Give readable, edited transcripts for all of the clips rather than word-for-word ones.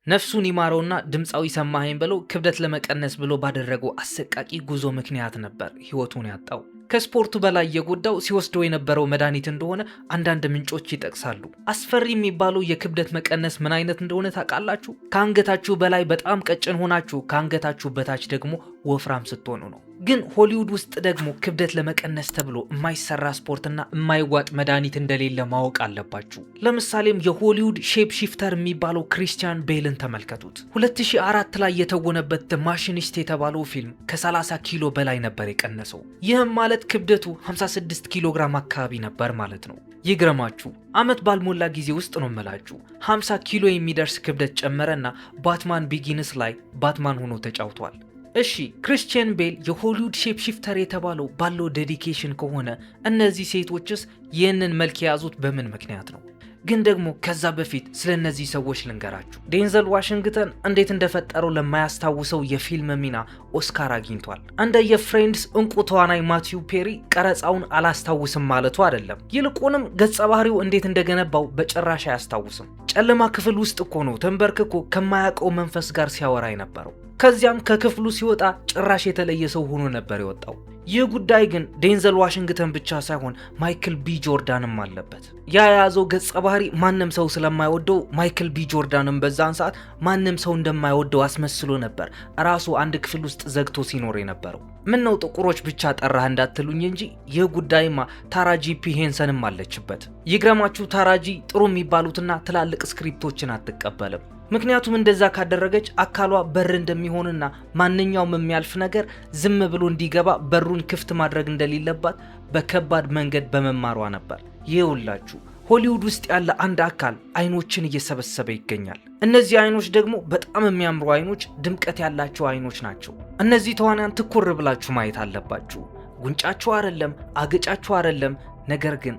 ነፍሱን ይማረውና ድምፃዊ ሰማኸኝ ብለው ክብደት ለመቀነስ ብሎ ባደረገው አሰቃቂ ጉዞ ምክንያት ነበር ህይወቱን ያጣው። ከስፖርቱ በላይ የጎዳው ሲወስደው የነበረው መድኃኒት እንደሆነ አንዳንድ ምንጮች ይጠቅሳሉ። አስፈሪ የሚባለው የክብደት መቀነስ ምን አይነት እንደሆነ ታውቃላችሁ? ከአንገታችሁ በላይ በጣም ቀጭን ሆናችሁ ከአንገታችሁ በታች ደግሞ ወፍራም ስትሆኑ ነው። ግን ሆሊውድ ውስጥ ደግሞ ክብደት ለመቀነስ ተብሎ የማይሰራ ስፖርትና የማይዋጥ መድኃኒት እንደሌለ ማወቅ አለባችሁ። ለምሳሌም የሆሊውድ ሼፕ ሺፍተር የሚባለው ክሪስቲያን ቤልን ተመልከቱት። 2004 ላይ የተወነበት ደ ማሽኒስት የተባለው ፊልም ከ30 ኪሎ በላይ ነበር የቀነሰው። ይህም ማለት ክብደቱ 56 ኪሎ ግራም አካባቢ ነበር ማለት ነው። ይግረማችሁ አመት ባልሞላ ጊዜ ውስጥ ነው መላችሁ 50 ኪሎ የሚደርስ ክብደት ጨመረና ባትማን ቢጊንስ ላይ ባትማን ሆኖ ተጫውቷል። እሺ ክሪስቲያን ቤል የሆሊውድ ሼፕ ሺፍተር የተባለው ባለው ዴዲኬሽን ከሆነ እነዚህ ሴቶችስ ይህንን መልክ የያዙት በምን ምክንያት ነው? ግን ደግሞ ከዛ በፊት ስለ እነዚህ ሰዎች ልንገራችሁ። ዴንዘል ዋሽንግተን እንዴት እንደፈጠረው ለማያስታውሰው የፊልም ሚና ኦስካር አግኝቷል። እንደ የፍሬንድስ እንቁ ተዋናይ ማቲው ፔሪ ቀረጻውን አላስታውስም ማለቱ አይደለም። ይልቁንም ገጸ ባህሪው እንዴት እንደገነባው በጭራሽ አያስታውስም። ጨለማ ክፍል ውስጥ እኮ ነው ተንበርክኮ ከማያውቀው መንፈስ ጋር ሲያወራ የነበረው። ከዚያም ከክፍሉ ሲወጣ ጭራሽ የተለየ ሰው ሆኖ ነበር የወጣው። ይህ ጉዳይ ግን ዴንዘል ዋሽንግተን ብቻ ሳይሆን ማይክል ቢ ጆርዳንም አለበት። ያ የያዘው ገጸ ባህሪ ማንም ሰው ስለማይወደው ማይክል ቢ ጆርዳንም በዛን ሰዓት ማንም ሰው እንደማይወደው አስመስሎ ነበር ራሱ አንድ ክፍል ውስጥ ዘግቶ ሲኖር የነበረው። ምን ነው ጥቁሮች ብቻ ጠራህ እንዳትሉኝ እንጂ ይህ ጉዳይማ ታራጂ ፒ ሄንሰንም አለችበት። ይግረማችሁ ታራጂ ጥሩ የሚባሉትና ትላልቅ ስክሪፕቶችን አትቀበልም። ምክንያቱም እንደዛ ካደረገች አካሏ በር እንደሚሆንና ማንኛውም የሚያልፍ ነገር ዝም ብሎ እንዲገባ በሩን ክፍት ማድረግ እንደሌለባት በከባድ መንገድ በመማሯ ነበር። ይኸውላችሁ ሆሊውድ ውስጥ ያለ አንድ አካል አይኖችን እየሰበሰበ ይገኛል። እነዚህ አይኖች ደግሞ በጣም የሚያምሩ አይኖች፣ ድምቀት ያላቸው አይኖች ናቸው። እነዚህ ተዋናያን ትኩር ብላችሁ ማየት አለባችሁ። ጉንጫቸው አይደለም፣ አገጫቸው አይደለም፣ ነገር ግን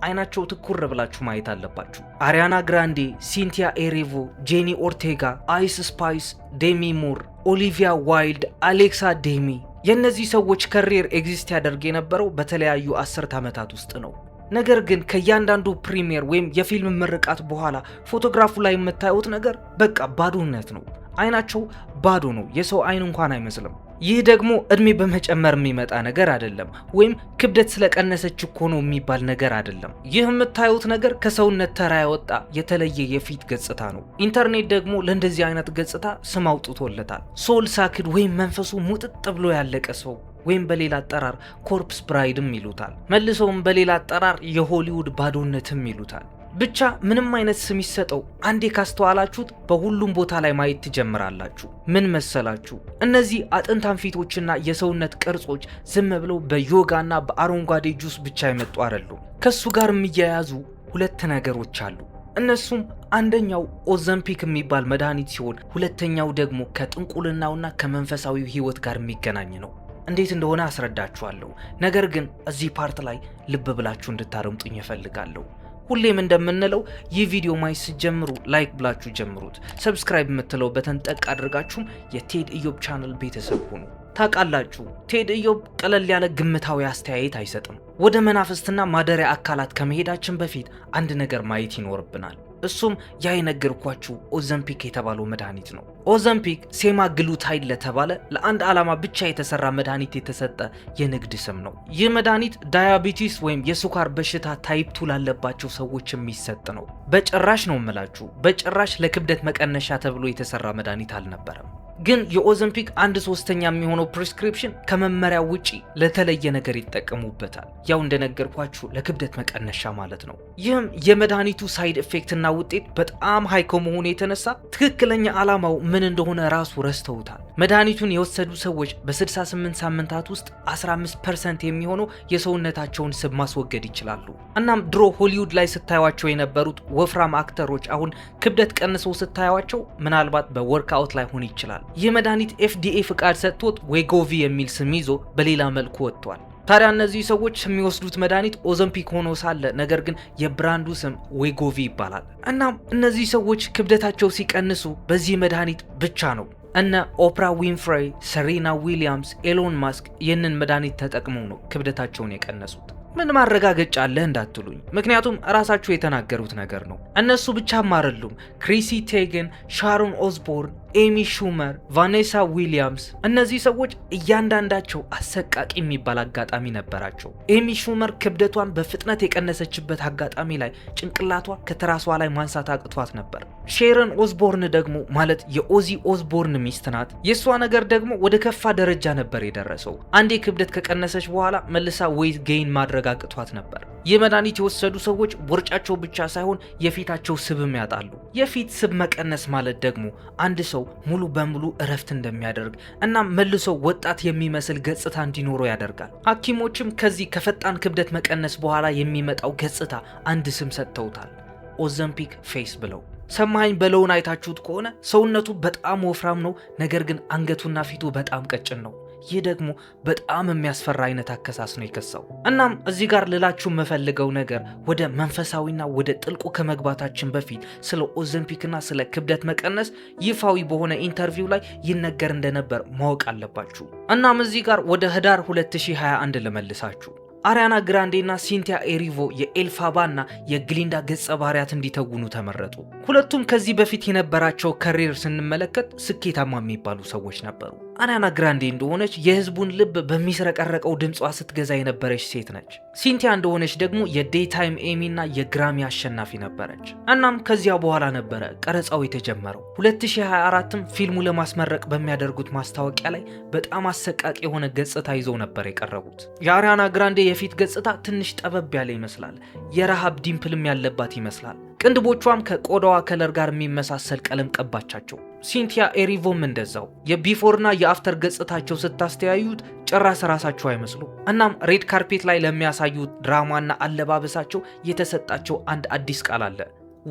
አይናቸው ትኩር ብላችሁ ማየት አለባችሁ። አሪያና ግራንዴ፣ ሲንቲያ ኤሬቮ፣ ጄኒ ኦርቴጋ፣ አይስ ስፓይስ፣ ዴሚ ሙር፣ ኦሊቪያ ዋይልድ፣ አሌክሳ ዴሚ። የእነዚህ ሰዎች ከሪር ኤግዚስት ያደርግ የነበረው በተለያዩ 10 ዓመታት ውስጥ ነው። ነገር ግን ከእያንዳንዱ ፕሪሚየር ወይም የፊልም ምርቃት በኋላ ፎቶግራፉ ላይ የምታዩት ነገር በቃ ባዶነት ነው። አይናቸው ባዶ ነው። የሰው አይን እንኳን አይመስልም። ይህ ደግሞ እድሜ በመጨመር የሚመጣ ነገር አይደለም፣ ወይም ክብደት ስለቀነሰች እኮ ነው የሚባል ነገር አይደለም። ይህ የምታዩት ነገር ከሰውነት ተራ ያወጣ የተለየ የፊት ገጽታ ነው። ኢንተርኔት ደግሞ ለእንደዚህ አይነት ገጽታ ስም አውጥቶለታል። ሶል ሳክድ ወይም መንፈሱ ሙጥጥ ብሎ ያለቀ ሰው ወይም በሌላ አጠራር ኮርፕስ ብራይድም ይሉታል። መልሰውም በሌላ አጠራር የሆሊውድ ባዶነትም ይሉታል። ብቻ ምንም አይነት ስም ይሰጠው፣ አንዴ ካስተዋላችሁት በሁሉም ቦታ ላይ ማየት ትጀምራላችሁ። ምን መሰላችሁ? እነዚህ አጥንታም ፊቶችና የሰውነት ቅርጾች ዝም ብለው በዮጋና በአረንጓዴ ጁስ ብቻ የመጡ አይደሉም። ከሱ ጋር የሚያያዙ ሁለት ነገሮች አሉ። እነሱም አንደኛው ኦዘምፒክ የሚባል መድኃኒት ሲሆን ሁለተኛው ደግሞ ከጥንቁልናውና ከመንፈሳዊ ህይወት ጋር የሚገናኝ ነው። እንዴት እንደሆነ አስረዳችኋለሁ። ነገር ግን እዚህ ፓርት ላይ ልብ ብላችሁ እንድታረምጡኝ እፈልጋለሁ። ሁሌም እንደምንለው ይህ ቪዲዮ ማየት ስትጀምሩ ላይክ ብላችሁ ጀምሩት። ሰብስክራይብ የምትለው በተን ጠቅ አድርጋችሁም የቴድ ኢዮብ ቻናል ቤተሰብ ሁኑ። ታውቃላችሁ ቴድ ኢዮብ ቀለል ያለ ግምታዊ አስተያየት አይሰጥም። ወደ መናፍስትና ማደሪያ አካላት ከመሄዳችን በፊት አንድ ነገር ማየት ይኖርብናል። እሱም ያ የነገርኳችሁ ኦዘምፒክ የተባለው መድኃኒት ነው። ኦዘምፒክ ሴማግሉታይድ ለተባለ ለአንድ ዓላማ ብቻ የተሰራ መድኃኒት የተሰጠ የንግድ ስም ነው። ይህ መድኃኒት ዳያቢቲስ ወይም የስኳር በሽታ ታይፕ 2 ላለባቸው ሰዎች የሚሰጥ ነው። በጭራሽ ነው የምላችሁ፣ በጭራሽ ለክብደት መቀነሻ ተብሎ የተሰራ መድኃኒት አልነበረም። ግን የኦዘምፒክ 1/3 የሚሆነው ፕሪስክሪፕሽን ከመመሪያ ውጪ ለተለየ ነገር ይጠቀሙበታል። ያው እንደነገርኳችሁ ለክብደት መቀነሻ ማለት ነው። ይህም የመድኃኒቱ ሳይድ ኢፌክትና ውጤት በጣም ሃይ ከመሆኑ የተነሳ ትክክለኛ ዓላማው ምን እንደሆነ ራሱ ረስተውታል። መድኃኒቱን የወሰዱ ሰዎች በ68 ሳምንታት ውስጥ 15% የሚሆነው የሰውነታቸውን ስብ ማስወገድ ይችላሉ። እናም ድሮ ሆሊውድ ላይ ስታዩቸው የነበሩት ወፍራም አክተሮች አሁን ክብደት ቀንሰው ስታዩቸው ምናልባት በወርክአውት ላይ ሆን ይችላል። ይህ መድኃኒት FDA ፍቃድ ሰጥቶት ዌጎቪ የሚል ስም ይዞ በሌላ መልኩ ወጥቷል። ታዲያ እነዚህ ሰዎች የሚወስዱት መድኃኒት ኦዘምፒክ ሆኖ ሳለ ነገር ግን የብራንዱ ስም ዌጎቪ ይባላል። እናም እነዚህ ሰዎች ክብደታቸው ሲቀንሱ በዚህ መድኃኒት ብቻ ነው። እነ ኦፕራ ዊንፍሬይ፣ ሰሪና ዊሊያምስ፣ ኤሎን ማስክ ይህንን መድኃኒት ተጠቅመው ነው ክብደታቸውን የቀነሱት። ምን ማረጋገጫ አለ እንዳትሉኝ፣ ምክንያቱም ራሳቸው የተናገሩት ነገር ነው። እነሱ ብቻም አይደሉም። ክሪሲ ቴገን፣ ሻሮን ኦዝቦርን፣ ኤሚ ሹመር፣ ቫኔሳ ዊሊያምስ፣ እነዚህ ሰዎች እያንዳንዳቸው አሰቃቂ የሚባል አጋጣሚ ነበራቸው። ኤሚ ሹመር ክብደቷን በፍጥነት የቀነሰችበት አጋጣሚ ላይ ጭንቅላቷ ከትራሷ ላይ ማንሳት አቅቷት ነበር። ሼረን ኦዝቦርን ደግሞ ማለት የኦዚ ኦዝቦርን ሚስት ናት። የእሷ ነገር ደግሞ ወደ ከፋ ደረጃ ነበር የደረሰው። አንዴ ክብደት ከቀነሰች በኋላ መልሳ ዌይት ጌይን ማድረግ አቅቷት ነበር። ይህ መድኃኒት የወሰዱ ሰዎች ቦርጫቸው ብቻ ሳይሆን የፊታቸው ስብም ያጣሉ። የፊት ስብ መቀነስ ማለት ደግሞ አንድ ሰው ሙሉ በሙሉ እረፍት እንደሚያደርግ እና መልሶ ወጣት የሚመስል ገጽታ እንዲኖረው ያደርጋል። ሐኪሞችም ከዚህ ከፈጣን ክብደት መቀነስ በኋላ የሚመጣው ገጽታ አንድ ስም ሰጥተውታል፣ ኦዘምፒክ ፌስ ብለው። ሰማኝ በለውን አይታችሁት ከሆነ ሰውነቱ በጣም ወፍራም ነው፣ ነገር ግን አንገቱና ፊቱ በጣም ቀጭን ነው። ይህ ደግሞ በጣም የሚያስፈራ አይነት አከሳስ ነው የከሳው። እናም እዚህ ጋር ልላችሁ የምፈልገው ነገር ወደ መንፈሳዊና ወደ ጥልቁ ከመግባታችን በፊት ስለ ኦዘምፒክና ስለ ክብደት መቀነስ ይፋዊ በሆነ ኢንተርቪው ላይ ይነገር እንደነበር ማወቅ አለባችሁ። እናም እዚህ ጋር ወደ ህዳር 2021 ልመልሳችሁ። አሪያና ግራንዴ እና ሲንቲያ ኤሪቮ የኤልፋባና የግሊንዳ ገጸ ባህሪያት እንዲተውኑ ተመረጡ። ሁለቱም ከዚህ በፊት የነበራቸው ከሪር ስንመለከት ስኬታማ የሚባሉ ሰዎች ነበሩ። አሪያና ግራንዴ እንደሆነች የህዝቡን ልብ በሚስረቀረቀው ድምጿ ስትገዛ የነበረች ሴት ነች። ሲንቲያ እንደሆነች ደግሞ የዴይታይም ኤሚ እና የግራሚ አሸናፊ ነበረች። እናም ከዚያ በኋላ ነበረ ቀረጻው የተጀመረው። 2024ም ፊልሙ ለማስመረቅ በሚያደርጉት ማስታወቂያ ላይ በጣም አሰቃቂ የሆነ ገጽታ ይዘው ነበር የቀረቡት። የአሪያና ግራንዴ የፊት ገጽታ ትንሽ ጠበብ ያለ ይመስላል። የረሃብ ዲምፕልም ያለባት ይመስላል። ቅንድቦቿም ከቆዳዋ ከለር ጋር የሚመሳሰል ቀለም ቀባቻቸው። ሲንቲያ ኤሪቮም እንደዛው። የቢፎርና የአፍተር ገጽታቸው ስታስተያዩት ጭራሽ ራሳቸው አይመስሉ። እናም ሬድ ካርፔት ላይ ለሚያሳዩት ድራማና አለባበሳቸው የተሰጣቸው አንድ አዲስ ቃል አለ፣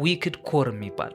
ዊክድ ኮር የሚባል።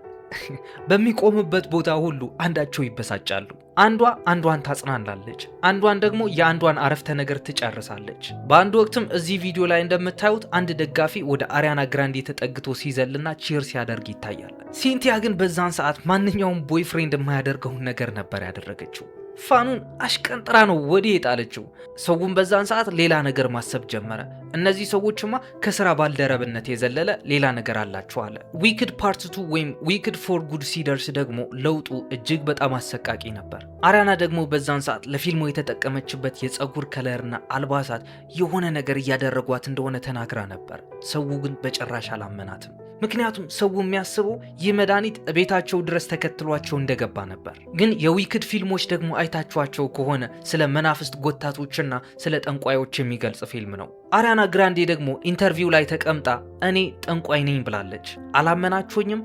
በሚቆምበት ቦታ ሁሉ አንዳቸው ይበሳጫሉ። አንዷ አንዷን ታጽናናለች፣ አንዷን ደግሞ የአንዷን አረፍተ ነገር ትጨርሳለች። በአንድ ወቅትም እዚህ ቪዲዮ ላይ እንደምታዩት አንድ ደጋፊ ወደ አሪያና ግራንዴ ተጠግቶ ሲዘልና ቺር ሲያደርግ ይታያል። ሲንቲያ ግን በዛን ሰዓት ማንኛውም ቦይፍሬንድ የማያደርገውን ነገር ነበር ያደረገችው። ፋኑን አሽቀንጥራ ነው ወዲህ የጣለችው። ሰውን በዛን ሰዓት ሌላ ነገር ማሰብ ጀመረ። እነዚህ ሰዎችማ ከስራ ባልደረብነት የዘለለ ሌላ ነገር አላቸው አለ። ዊክድ ፓርት 2 ወይም ዊክድ ፎር ጉድ ሲደርስ ደግሞ ለውጡ እጅግ በጣም አሰቃቂ ነበር። አሪያና ደግሞ በዛን ሰዓት ለፊልሙ የተጠቀመችበት የፀጉር ከለርና አልባሳት የሆነ ነገር እያደረጓት እንደሆነ ተናግራ ነበር። ሰው ግን በጭራሽ አላመናትም። ምክንያቱም ሰው የሚያስበው ይህ መድኃኒት ቤታቸው ድረስ ተከትሏቸው እንደገባ ነበር። ግን የዊክድ ፊልሞች ደግሞ አይታችኋቸው ከሆነ ስለ መናፍስት ጎታቶችና ስለ ጠንቋዮች የሚገልጽ ፊልም ነው። አሪያና ግራንዴ ደግሞ ኢንተርቪው ላይ ተቀምጣ እኔ ጠንቋይ ነኝ ብላለች። አላመናችሁኝም?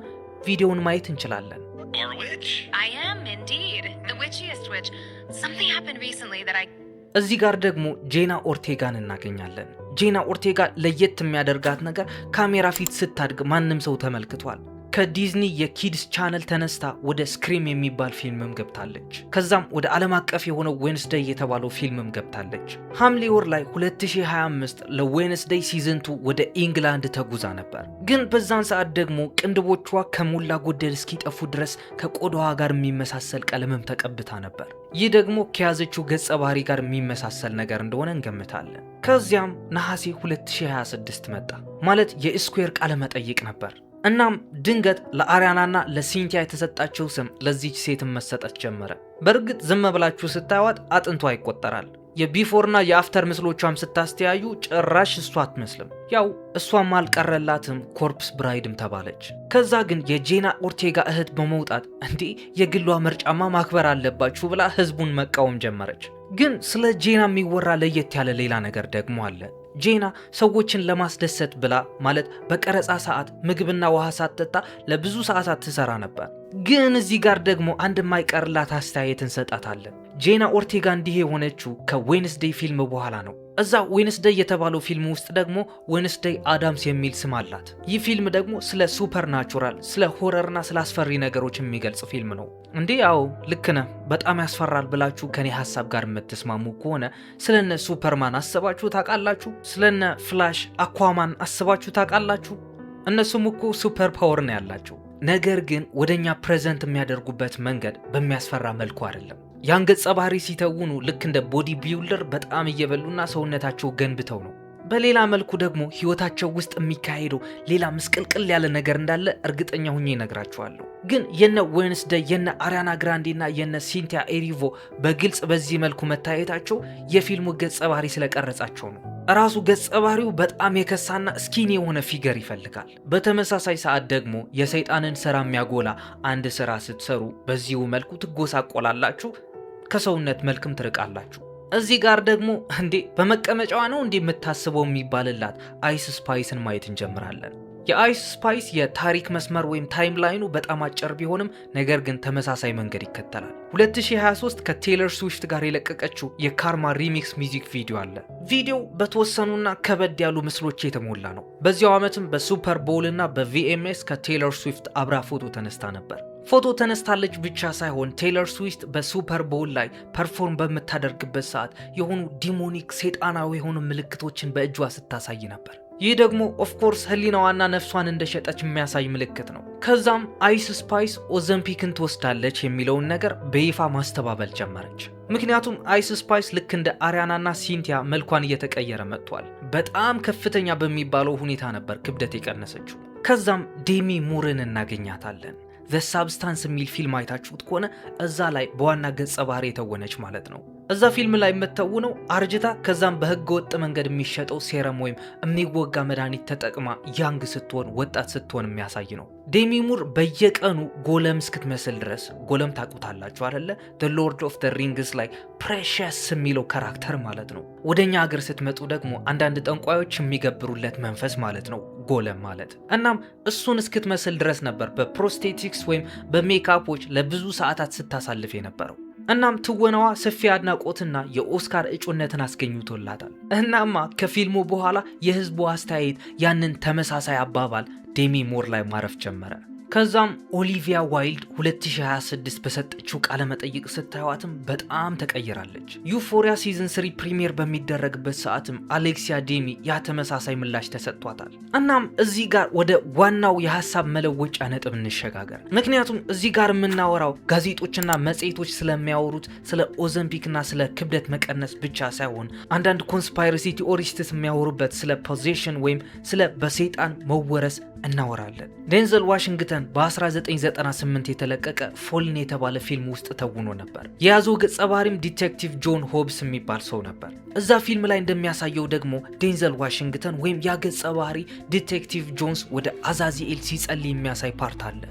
ቪዲዮውን ማየት እንችላለን። እዚህ ጋር ደግሞ ጄና ኦርቴጋን እናገኛለን። ጄና ኦርቴጋ ለየት የሚያደርጋት ነገር ካሜራ ፊት ስታድግ ማንም ሰው ተመልክቷል። ከዲዝኒ የኪድስ ቻነል ተነስታ ወደ ስክሪም የሚባል ፊልምም ገብታለች። ከዛም ወደ ዓለም አቀፍ የሆነው ዌንስዴይ የተባለው ፊልምም ገብታለች። ሐምሌ ወር ላይ 2025 ለዌንስዴይ ሲዝን 2 ወደ ኢንግላንድ ተጉዛ ነበር። ግን በዛን ሰዓት ደግሞ ቅንድቦቿ ከሞላ ጎደል እስኪጠፉ ድረስ ከቆዳዋ ጋር የሚመሳሰል ቀለምም ተቀብታ ነበር። ይህ ደግሞ ከያዘችው ገጸ ባህሪ ጋር የሚመሳሰል ነገር እንደሆነ እንገምታለን። ከዚያም ነሐሴ 2026 መጣ። ማለት የስኩዌር ቃለ መጠይቅ ነበር። እናም ድንገት ለአሪያናና ለሲንቲያ የተሰጣቸው ስም ለዚች ሴትም መሰጠት ጀመረ። በእርግጥ ዝም ብላችሁ ስታዩት አጥንቷ ይቆጠራል። የቢፎርና የአፍተር ምስሎቿም ስታስተያዩ ጭራሽ እሷ አትመስልም። ያው እሷም አልቀረላትም ኮርፕስ ብራይድም ተባለች። ከዛ ግን የጄና ኦርቴጋ እህት በመውጣት እንዴ የግሏ ምርጫማ ማክበር አለባችሁ ብላ ህዝቡን መቃወም ጀመረች። ግን ስለ ጄና የሚወራ ለየት ያለ ሌላ ነገር ደግሞ አለ። ጄና ሰዎችን ለማስደሰት ብላ ማለት በቀረጻ ሰዓት ምግብና ውሃ ሳትጠጣ ለብዙ ሰዓታት ትሰራ ነበር። ግን እዚህ ጋር ደግሞ አንድ የማይቀርላት አስተያየት እንሰጣታለን። ጄና ኦርቴጋ እንዲህ የሆነችው ከዌንስዴይ ፊልም በኋላ ነው። እዛ ዌንስዴይ የተባለው ፊልም ውስጥ ደግሞ ዌንስዴይ አዳምስ የሚል ስም አላት። ይህ ፊልም ደግሞ ስለ ሱፐርናቹራል፣ ስለ ሆረርና ስለ አስፈሪ ነገሮች የሚገልጽ ፊልም ነው። እንዴ ያው ልክ ነህ፣ በጣም ያስፈራል ብላችሁ ከኔ ሀሳብ ጋር የምትስማሙ ከሆነ ስለነ ሱፐርማን አስባችሁ ታውቃላችሁ? ስለነ ፍላሽ፣ አኳማን አስባችሁ ታውቃላችሁ? እነሱም እኮ ሱፐር ፓወር ነው ያላቸው። ነገር ግን ወደኛ ፕሬዘንት የሚያደርጉበት መንገድ በሚያስፈራ መልኩ አይደለም። ያን ገጸ ባህሪ ሲተውኑ ልክ እንደ ቦዲ ቢልደር በጣም እየበሉና ሰውነታቸው ገንብተው ነው። በሌላ መልኩ ደግሞ ህይወታቸው ውስጥ የሚካሄደው ሌላ ምስቅልቅል ያለ ነገር እንዳለ እርግጠኛ ሁኜ እነግራችኋለሁ። ግን የነ ዌንስዴይ የነ አሪያና ግራንዴና የነ ሲንቲያ ኤሪቮ በግልጽ በዚህ መልኩ መታየታቸው የፊልሙ ገጸ ባህሪ ስለቀረጻቸው ነው። ራሱ ገጸ ባህሪው በጣም የከሳና ስኪኒ የሆነ ፊገር ይፈልጋል። በተመሳሳይ ሰዓት ደግሞ የሰይጣንን ስራ የሚያጎላ አንድ ስራ ስትሰሩ በዚሁ መልኩ ትጎሳቆላላችሁ፣ ከሰውነት መልክም ትርቃላችሁ። እዚህ ጋር ደግሞ እንዴ በመቀመጫዋ ነው እንዴ የምታስበው የሚባልላት አይስ ስፓይስን ማየት እንጀምራለን። የአይስ ስፓይስ የታሪክ መስመር ወይም ታይም ላይኑ በጣም አጭር ቢሆንም ነገር ግን ተመሳሳይ መንገድ ይከተላል። 2023 ከቴይለር ስዊፍት ጋር የለቀቀችው የካርማ ሪሚክስ ሚዚክ ቪዲዮ አለ። ቪዲዮው በተወሰኑና ከበድ ያሉ ምስሎች የተሞላ ነው። በዚያው ዓመትም በሱፐር ቦል እና በቪኤምኤስ ከቴይለር ስዊፍት አብራ ፎቶ ተነስታ ነበር። ፎቶ ተነስታለች ብቻ ሳይሆን ቴይለር ስዊፍት በሱፐር ቦል ላይ ፐርፎርም በምታደርግበት ሰዓት የሆኑ ዲሞኒክ ሴጣናዊ የሆኑ ምልክቶችን በእጇ ስታሳይ ነበር። ይህ ደግሞ ኦፍኮርስ ህሊናዋና ነፍሷን እንደሸጠች የሚያሳይ ምልክት ነው። ከዛም አይስ ስፓይስ ኦዘምፒክን ትወስዳለች የሚለውን ነገር በይፋ ማስተባበል ጀመረች። ምክንያቱም አይስ ስፓይስ ልክ እንደ አሪያናና ሲንቲያ መልኳን እየተቀየረ መጥቷል። በጣም ከፍተኛ በሚባለው ሁኔታ ነበር ክብደት የቀነሰችው። ከዛም ዴሚ ሙርን እናገኛታለን። ዘ ሳብስታንስ የሚል ፊልም አይታችሁት ከሆነ እዛ ላይ በዋና ገጸ ባህሪ የተወነች ማለት ነው። እዛ ፊልም ላይ የምትተውነው አርጅታ ከዛም በህገ ወጥ መንገድ የሚሸጠው ሴረም ወይም የሚወጋ መድኃኒት ተጠቅማ ያንግ ስትሆን ወጣት ስትሆን የሚያሳይ ነው። ዴሚ ሙር በየቀኑ ጎለም እስክትመስል ድረስ፣ ጎለም ታውቁታላችሁ አይደለ? ዘ ሎርድ ኦፍ ዘ ሪንግስ ላይ ፕሬሸስ የሚለው ካራክተር ማለት ነው። ወደኛ ሀገር ስትመጡ ደግሞ አንዳንድ ጠንቋዮች የሚገብሩለት መንፈስ ማለት ነው ጎለም ማለት። እናም እሱን እስክትመስል ድረስ ነበር በፕሮስቴቲክስ ወይም በሜካፖች ለብዙ ሰዓታት ስታሳልፍ የነበረው። እናም ትወናዋ ሰፊ አድናቆትና የኦስካር እጩነትን አስገኝቶላታል። እናማ ከፊልሙ በኋላ የህዝቡ አስተያየት ያንን ተመሳሳይ አባባል ዴሚ ሙር ላይ ማረፍ ጀመረ። ከዛም ኦሊቪያ ዋይልድ 2026 በሰጠችው ቃለ መጠይቅ ስታዩዋትም በጣም ተቀይራለች። ዩፎሪያ ሲዝን 3 ፕሪሚየር በሚደረግበት ሰዓትም አሌክሲያ ዴሚ ያ ተመሳሳይ ምላሽ ተሰጥቷታል። እናም እዚህ ጋር ወደ ዋናው የሐሳብ መለወጫ ነጥብ እንሸጋገር። ምክንያቱም እዚህ ጋር የምናወራው ጋዜጦችና መጽሔቶች ስለሚያወሩት ስለ ኦዘምፒክና ስለ ክብደት መቀነስ ብቻ ሳይሆን አንዳንድ ኮንስፓይረሲ ቲኦሪስትስ የሚያወሩበት ስለ ፖሴሽን ወይም ስለ በሰይጣን መወረስ እናወራለን። ዴንዘል ዋሽንግተን በ1998 የተለቀቀ ፎልን የተባለ ፊልም ውስጥ ተውኖ ነበር። የያዘው ገጸ ባህሪም ዲቴክቲቭ ጆን ሆብስ የሚባል ሰው ነበር። እዛ ፊልም ላይ እንደሚያሳየው ደግሞ ዴንዘል ዋሽንግተን ወይም ያ ገጸ ባህሪ ዲቴክቲቭ ጆንስ ወደ አዛዚኤል ሲጸልይ የሚያሳይ ፓርት አለ።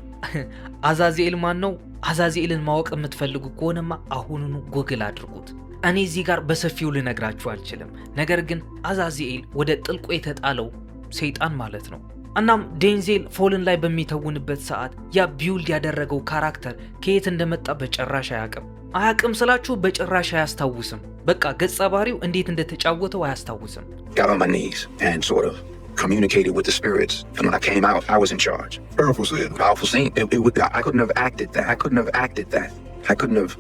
አዛዚኤል ማን ነው? አዛዚኤልን ማወቅ የምትፈልጉ ከሆነማ አሁኑኑ ጉግል አድርጉት። እኔ እዚህ ጋር በሰፊው ልነግራችሁ አልችልም። ነገር ግን አዛዚኤል ወደ ጥልቁ የተጣለው ሰይጣን ማለት ነው። እናም ዴንዜል ፎልን ላይ በሚተውንበት ሰዓት ያ ቢውልድ ያደረገው ካራክተር ከየት እንደመጣ በጭራሽ አያቅም ስላችሁ በጭራሽ አያስታውስም። በቃ ገጸ ባህሪው እንዴት እንደተጫወተው አያስታውስም። Got on my knees and sort of communicated with the spirits, and when I came out, I was in charge. Powerful scene. I couldn't have acted that. I couldn't have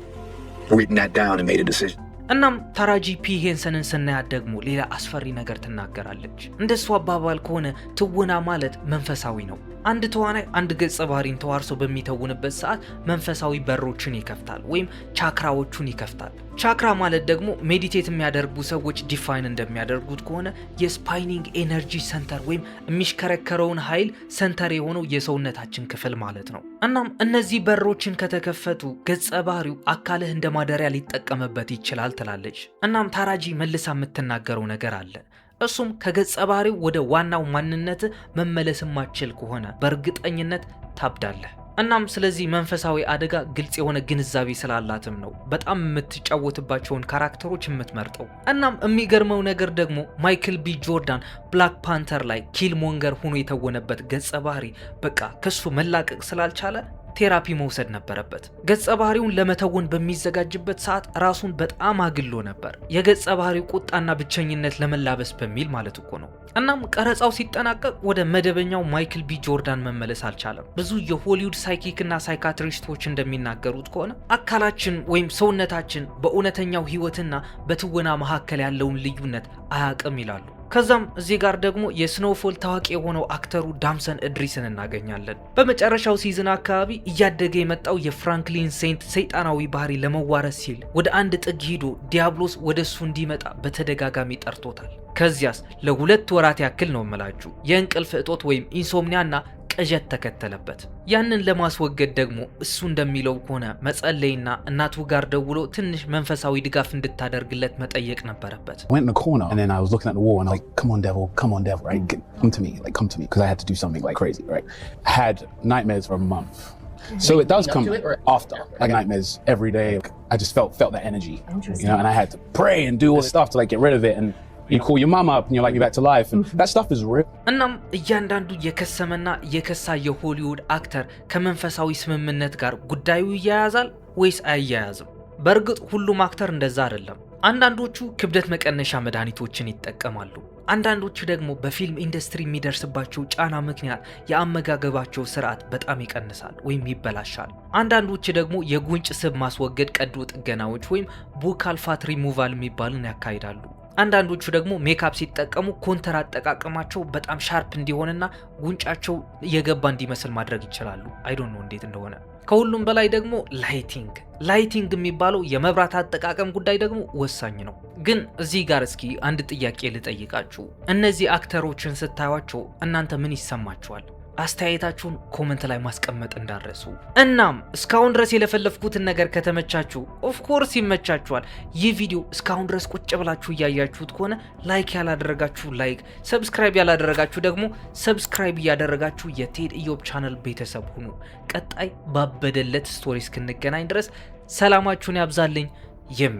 written that down and made a decision. እናም ታራጂ ፒ ሄንሰንን ስናያት ደግሞ ሌላ አስፈሪ ነገር ትናገራለች። እንደሱ አባባል ከሆነ ትወና ማለት መንፈሳዊ ነው። አንድ ተዋናይ አንድ ገጸ ባህሪን ተዋርሶ በሚተውንበት ሰዓት መንፈሳዊ በሮችን ይከፍታል ወይም ቻክራዎቹን ይከፍታል። ቻክራ ማለት ደግሞ ሜዲቴት የሚያደርጉ ሰዎች ዲፋይን እንደሚያደርጉት ከሆነ የስፓይኒንግ ኤነርጂ ሰንተር ወይም የሚሽከረከረውን ኃይል ሰንተር የሆነው የሰውነታችን ክፍል ማለት ነው። እናም እነዚህ በሮችን ከተከፈቱ ገጸ ባህሪው አካልህ እንደ ማደሪያ ሊጠቀምበት ይችላል ትላለች። እናም ታራጂ መልሳ የምትናገረው ነገር አለ። እሱም ከገጸ ባህሪው ወደ ዋናው ማንነት መመለስ ማችል ከሆነ በእርግጠኝነት ታብዳለህ። እናም ስለዚህ መንፈሳዊ አደጋ ግልጽ የሆነ ግንዛቤ ስላላትም ነው በጣም የምትጫወትባቸውን ካራክተሮች የምትመርጠው። እናም የሚገርመው ነገር ደግሞ ማይክል ቢ ጆርዳን ብላክ ፓንተር ላይ ኪልሞንገር ሆኖ የተወነበት ገጸ ባህሪ በቃ ከሱ መላቀቅ ስላልቻለ ቴራፒ መውሰድ ነበረበት። ገጸ ባህሪውን ለመተወን በሚዘጋጅበት ሰዓት ራሱን በጣም አግሎ ነበር። የገጸ ባህሪው ቁጣና ብቸኝነት ለመላበስ በሚል ማለት እኮ ነው። እናም ቀረጻው ሲጠናቀቅ ወደ መደበኛው ማይክል ቢ ጆርዳን መመለስ አልቻለም። ብዙ የሆሊውድ ሳይኪክና ሳይካትሪስቶች እንደሚናገሩት ከሆነ አካላችን ወይም ሰውነታችን በእውነተኛው ህይወትና በትወና መካከል ያለውን ልዩነት አያውቅም ይላሉ። ከዛም እዚህ ጋር ደግሞ የስኖውፎል ታዋቂ የሆነው አክተሩ ዳምሰን እድሪስን እናገኛለን። በመጨረሻው ሲዝን አካባቢ እያደገ የመጣው የፍራንክሊን ሴንት ሰይጣናዊ ባህሪ ለመዋረስ ሲል ወደ አንድ ጥግ ሂዶ ዲያብሎስ ወደሱ እንዲመጣ በተደጋጋሚ ጠርቶታል። ከዚያስ ለ2 ወራት ያክል ነው መላችሁ የእንቅልፍ እጦት ወይም ኢንሶምኒያና ቅዠት ተከተለበት። ያንን ለማስወገድ ደግሞ እሱ እንደሚለው ከሆነ መጸለይና እናቱ ጋር ደውሎ ትንሽ መንፈሳዊ ድጋፍ እንድታደርግለት መጠየቅ ነበረበት። Went in the corner and then I was looking at the wall and I was like, come on devil, right? Come to me, because I had to do something like crazy, right? I had nightmares for a month. So it does come after, like nightmares every day. I just felt that energy, and I had to pray and do all this stuff to like get rid of it. And you call your mom up and you're like, you're back to life, and that stuff is real. እናም እያንዳንዱ የከሰመና የከሳ የሆሊውድ አክተር ከመንፈሳዊ ስምምነት ጋር ጉዳዩ ይያያዛል ወይስ አያያዝም? በእርግጥ ሁሉም አክተር እንደዛ አይደለም። አንዳንዶቹ ክብደት መቀነሻ መድኃኒቶችን ይጠቀማሉ። አንዳንዶቹ ደግሞ በፊልም ኢንዱስትሪ የሚደርስባቸው ጫና ምክንያት የአመጋገባቸው ስርዓት በጣም ይቀንሳል ወይም ይበላሻል። አንዳንዶቹ ደግሞ የጉንጭ ስብ ማስወገድ ቀዶ ጥገናዎች ወይም ቡካል ፋት ሪሙቫል የሚባሉን ያካሂዳሉ። አንዳንዶቹ ደግሞ ሜካፕ ሲጠቀሙ ኮንተር አጠቃቀማቸው በጣም ሻርፕ እንዲሆንና ጉንጫቸው የገባ እንዲመስል ማድረግ ይችላሉ። አይ ዶንት ኖ እንዴት እንደሆነ። ከሁሉም በላይ ደግሞ ላይቲንግ የሚባለው የመብራት አጠቃቀም ጉዳይ ደግሞ ወሳኝ ነው። ግን እዚህ ጋር እስኪ አንድ ጥያቄ ልጠይቃችሁ። እነዚህ አክተሮችን ስታዩቸው እናንተ ምን ይሰማችኋል? አስተያየታችሁን ኮሜንት ላይ ማስቀመጥ እንዳረሱ። እናም እስካሁን ድረስ የለፈለፍኩትን ነገር ከተመቻችሁ ኦፍ ኮርስ ይመቻችኋል። ይህ ቪዲዮ እስካሁን ድረስ ቁጭ ብላችሁ እያያችሁት ከሆነ ላይክ ያላደረጋችሁ ላይክ፣ ሰብስክራይብ ያላደረጋችሁ ደግሞ ሰብስክራይብ እያደረጋችሁ የቴድ ኢዮብ ቻናል ቤተሰብ ሁኑ። ቀጣይ ባበደለት ስቶሪ እስክንገናኝ ድረስ ሰላማችሁን ያብዛልኝ። ይሜ